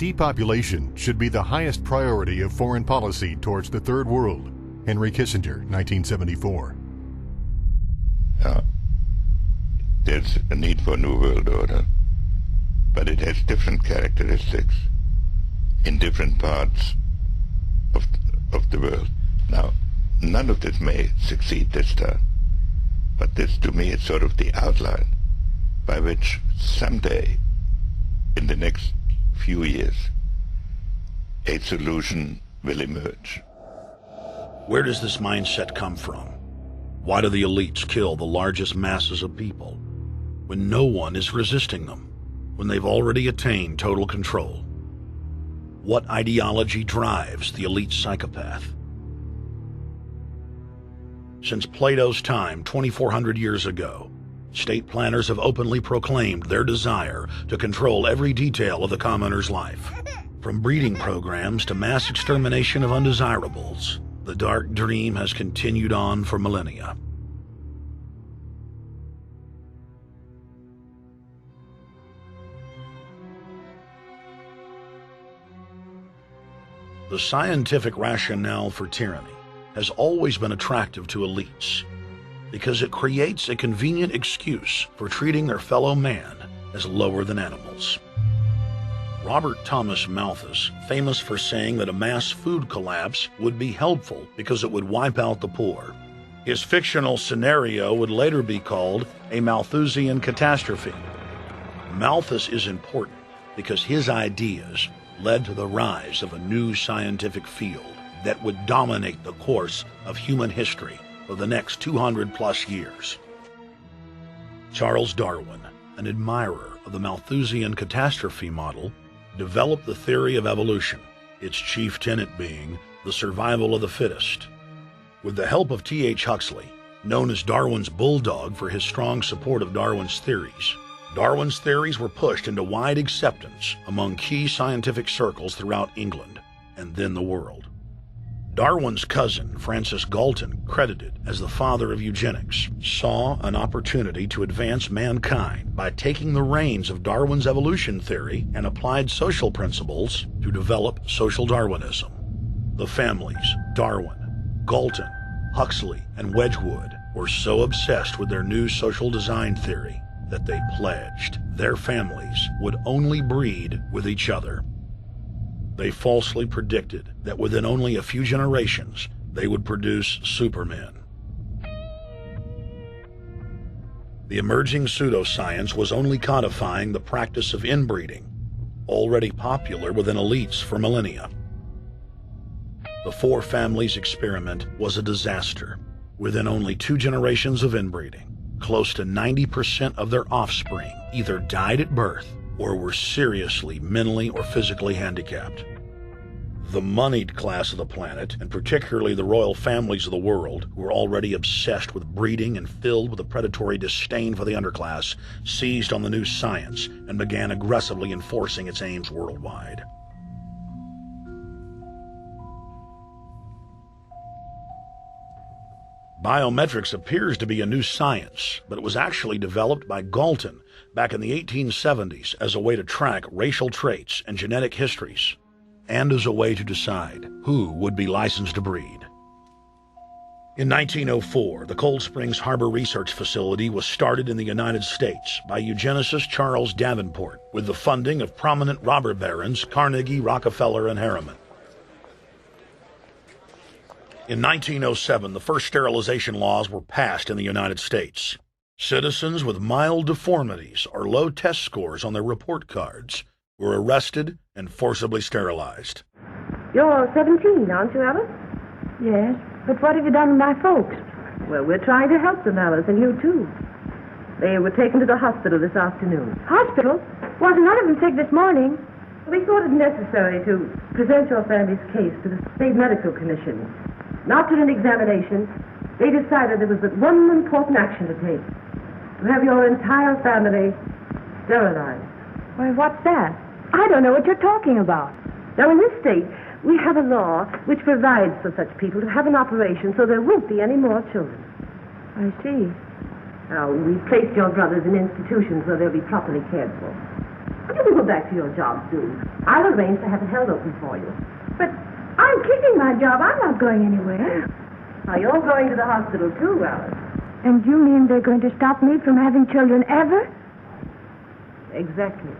depopulation should be the highest priority of foreign policy towards the Third World. Henry Kissinger, 1974. There's a need for a new world order, but it has different characteristics in different parts of the world. Now, none of this may succeed this time, but this, to me, is sort of the outline by which someday, in the next few years, a solution will emerge. Where does this mindset come from? Why do the elites kill the largest masses of people when no one is resisting them, when they've already attained total control? What ideology drives the elite psychopath? Since Plato's time, 2,400 years ago, state planners have openly proclaimed their desire to control every detail of the commoner's life. From breeding programs to mass extermination of undesirables, the dark dream has continued on for millennia. The scientific rationale for tyranny has always been attractive to elites because it creates a convenient excuse for treating their fellow man as lower than animals. Robert Thomas Malthus, famous for saying that a mass food collapse would be helpful because it would wipe out the poor. His fictional scenario would later be called a Malthusian catastrophe. Malthus is important because his ideas led to the rise of a new scientific field that would dominate the course of human history for the next 200+ years. Charles Darwin, an admirer of the Malthusian catastrophe model, developed the theory of evolution, its chief tenet being the survival of the fittest. With the help of T.H. Huxley, known as Darwin's bulldog for his strong support of Darwin's theories were pushed into wide acceptance among key scientific circles throughout England and then the world. Darwin's cousin, Francis Galton, credited as the father of eugenics, saw an opportunity to advance mankind by taking the reins of Darwin's evolution theory and applied social principles to develop social Darwinism. The families, Darwin, Galton, Huxley, and Wedgwood, were so obsessed with their new social design theory that they pledged their families would only breed with each other. They falsely predicted that within only a few generations, they would produce supermen. The emerging pseudoscience was only codifying the practice of inbreeding, already popular within elites for millennia. The four families experiment was a disaster. Within only 2 generations of inbreeding, close to 90% of their offspring either died at birth or were seriously mentally or physically handicapped. The moneyed class of the planet, and particularly the royal families of the world, who were already obsessed with breeding and filled with a predatory disdain for the underclass, seized on the new science and began aggressively enforcing its aims worldwide. Biometrics appears to be a new science, but it was actually developed by Galton back in the 1870s as a way to track racial traits and genetic histories, and as a way to decide who would be licensed to breed. In 1904, the Cold Springs Harbor Research Facility was started in the United States by eugenicist Charles Davenport with the funding of prominent robber barons Carnegie, Rockefeller, and Harriman. In 1907, the first sterilization laws were passed in the United States. Citizens with mild deformities or low test scores on their report cards were arrested and forcibly sterilized. You're 17, aren't you, Alice? Yes, but what have you done with my folks? Well, we're trying to help them, Alice, and you too. They were taken to the hospital this afternoon. Hospital? Wasn't none of them sick this morning. We thought it necessary to present your family's case to the State Medical Commission. And after an examination, they decided there was but one important action to take: to have your entire family sterilized. Why, what's that? I don't know what you're talking about. Now, in this state, we have a law which provides for such people to have an operation so there won't be any more children. I see. Now, we've placed your brothers in institutions where they'll be properly cared for. You can go back to your job soon. I'll arrange to have it held open for you. But I'm keeping my job. I'm not going anywhere. Now, you're going to the hospital too, Alice. And you mean they're going to stop me from having children ever? Exactly.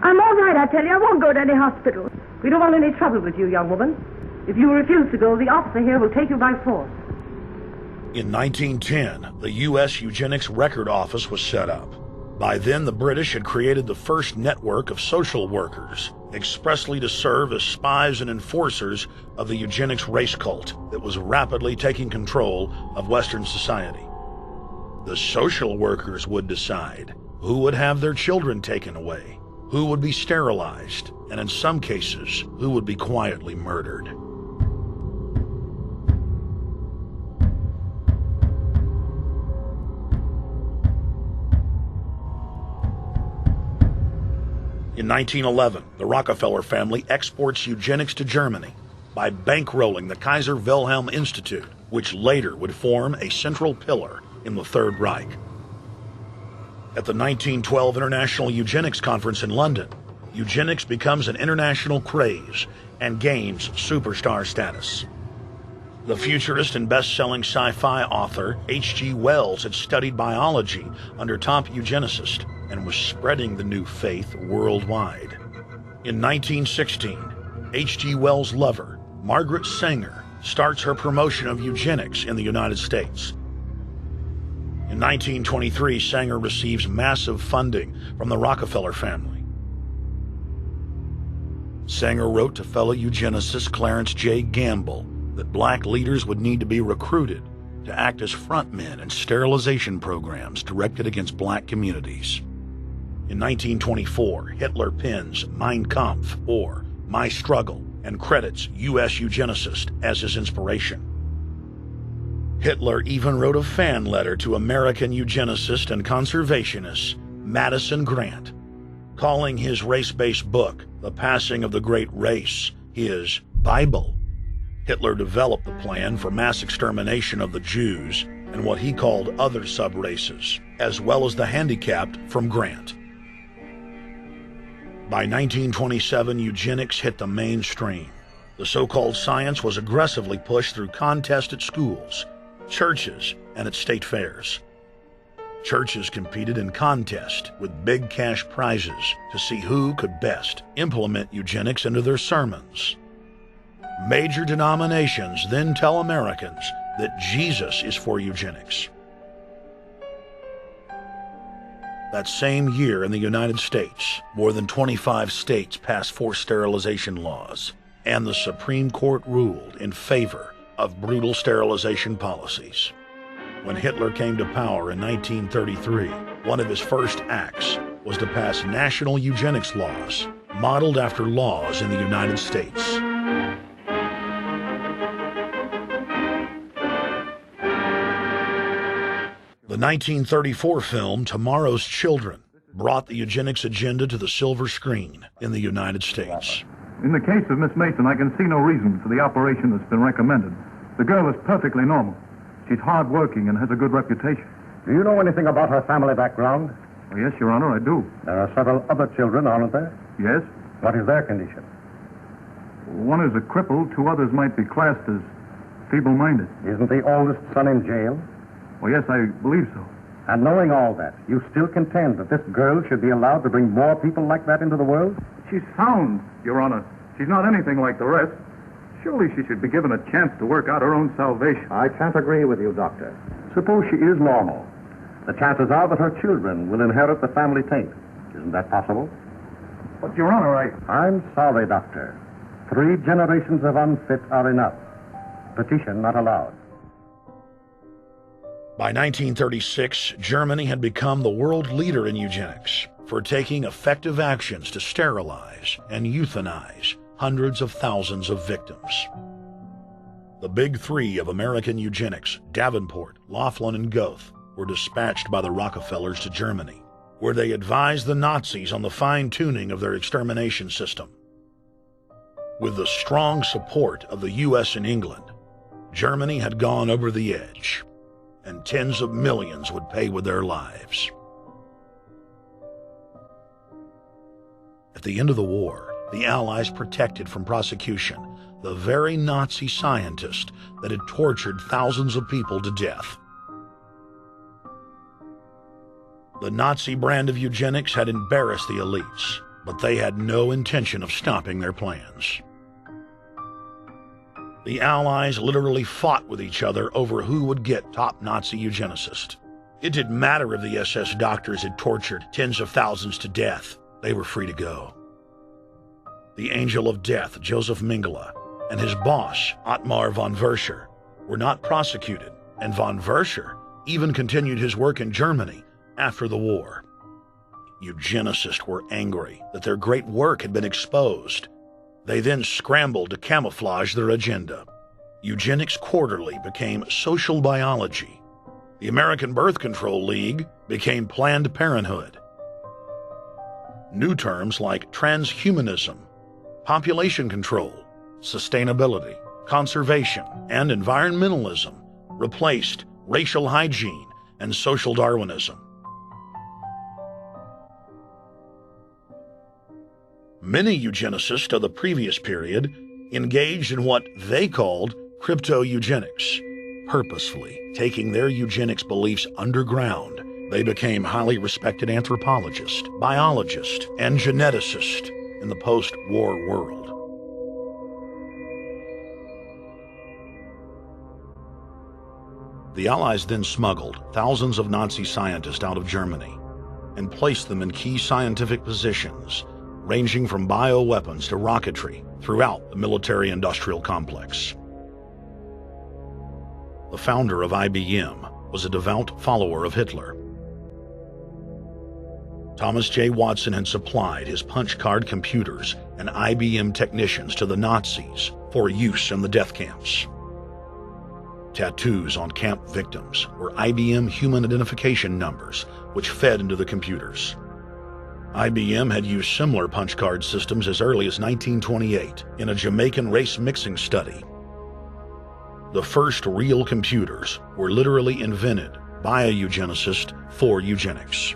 I'm all right, I tell you. I won't go to any hospital. We don't want any trouble with you, young woman. If you refuse to go, the officer here will take you by force. In 1910, the U.S. Eugenics Record Office was set up. By then, the British had created the first network of social workers, expressly to serve as spies and enforcers of the eugenics race cult that was rapidly taking control of Western society. The social workers would decide who would have their children taken away, who would be sterilized, and in some cases, who would be quietly murdered. In 1911, the Rockefeller family exports eugenics to Germany by bankrolling the Kaiser Wilhelm Institute, which later would form a central pillar in the Third Reich. At the 1912 International Eugenics Conference in London, eugenics becomes an international craze and gains superstar status. The futurist and best-selling sci-fi author H.G. Wells had studied biology under top eugenicists and was spreading the new faith worldwide. In 1916, H.G. Wells' lover, Margaret Sanger, starts her promotion of eugenics in the United States. In 1923, Sanger receives massive funding from the Rockefeller family. Sanger wrote to fellow eugenicist Clarence J. Gamble that black leaders would need to be recruited to act as frontmen in sterilization programs directed against black communities. In 1924, Hitler pens Mein Kampf, or My Struggle, and credits U.S. eugenicists as his inspiration. Hitler even wrote a fan letter to American eugenicist and conservationist Madison Grant, calling his race-based book, The Passing of the Great Race, his Bible. Hitler developed the plan for mass extermination of the Jews and what he called other sub-races, as well as the handicapped, from Grant. By 1927, eugenics hit the mainstream. The so-called science was aggressively pushed through contests at schools, churches, and at state fairs. Churches competed in contests with big cash prizes to see who could best implement eugenics into their sermons. Major denominations then tell Americans that Jesus is for eugenics. That same year in the United States, more than 25 states passed forced sterilization laws, and the Supreme Court ruled in favor of brutal sterilization policies. When Hitler came to power in 1933, one of his first acts was to pass national eugenics laws, modeled after laws in the United States. The 1934 film Tomorrow's Children brought the eugenics agenda to the silver screen in the United States. In the case of Miss Mason, I can see no reason for the operation that's been recommended. The girl is perfectly normal. She's hard-working and has a good reputation. Do you know anything about her family background? Oh, yes, Your Honor, I do. There are several other children, aren't there? Yes. What is their condition? One is a cripple. Two others might be classed as feeble-minded. Isn't the oldest son in jail? Oh, yes, I believe so. And knowing all that, you still contend that this girl should be allowed to bring more people like that into the world? She's sound, Your Honor. She's not anything like the rest. Surely she should be given a chance to work out her own salvation. I can't agree with you, Doctor. Suppose she is normal. The chances are that her children will inherit the family taint. Isn't that possible? But, Your Honor, I'm sorry, Doctor. 3 generations of unfit are enough. Petition not allowed. By 1936, Germany had become the world leader in eugenics for taking effective actions to sterilize and euthanize hundreds of thousands of victims. The big 3 of American eugenics, Davenport, Laughlin, and Goethe, were dispatched by the Rockefellers to Germany, where they advised the Nazis on the fine-tuning of their extermination system. With the strong support of the U.S. and England, Germany had gone over the edge, and tens of millions would pay with their lives. At the end of the war, the Allies protected from prosecution the very Nazi scientist that had tortured thousands of people to death. The Nazi brand of eugenics had embarrassed the elites, but they had no intention of stopping their plans. The Allies literally fought with each other over who would get top Nazi eugenicist. It didn't matter if the SS doctors had tortured tens of thousands to death. They were free to go. The Angel of Death, Joseph Mengele, and his boss, Ottmar von Verscher, were not prosecuted, and von Verscher even continued his work in Germany after the war. Eugenicists were angry that their great work had been exposed. They then scrambled to camouflage their agenda. Eugenics Quarterly became Social Biology. The American Birth Control League became Planned Parenthood. New terms like transhumanism, population control, sustainability, conservation, and environmentalism replaced racial hygiene and social Darwinism. Many eugenicists of the previous period engaged in what they called crypto-eugenics. Purposefully taking their eugenics beliefs underground, they became highly respected anthropologists, biologists, and geneticists in the post-war world. The Allies then smuggled thousands of Nazi scientists out of Germany and placed them in key scientific positions, ranging from bioweapons to rocketry throughout the military-industrial complex. The founder of IBM was a devout follower of Hitler. Thomas J. Watson had supplied his punch card computers and IBM technicians to the Nazis for use in the death camps. Tattoos on camp victims were IBM human identification numbers, which fed into the computers. IBM had used similar punch card systems as early as 1928 in a Jamaican race mixing study. The first real computers were literally invented by a eugenicist for eugenics.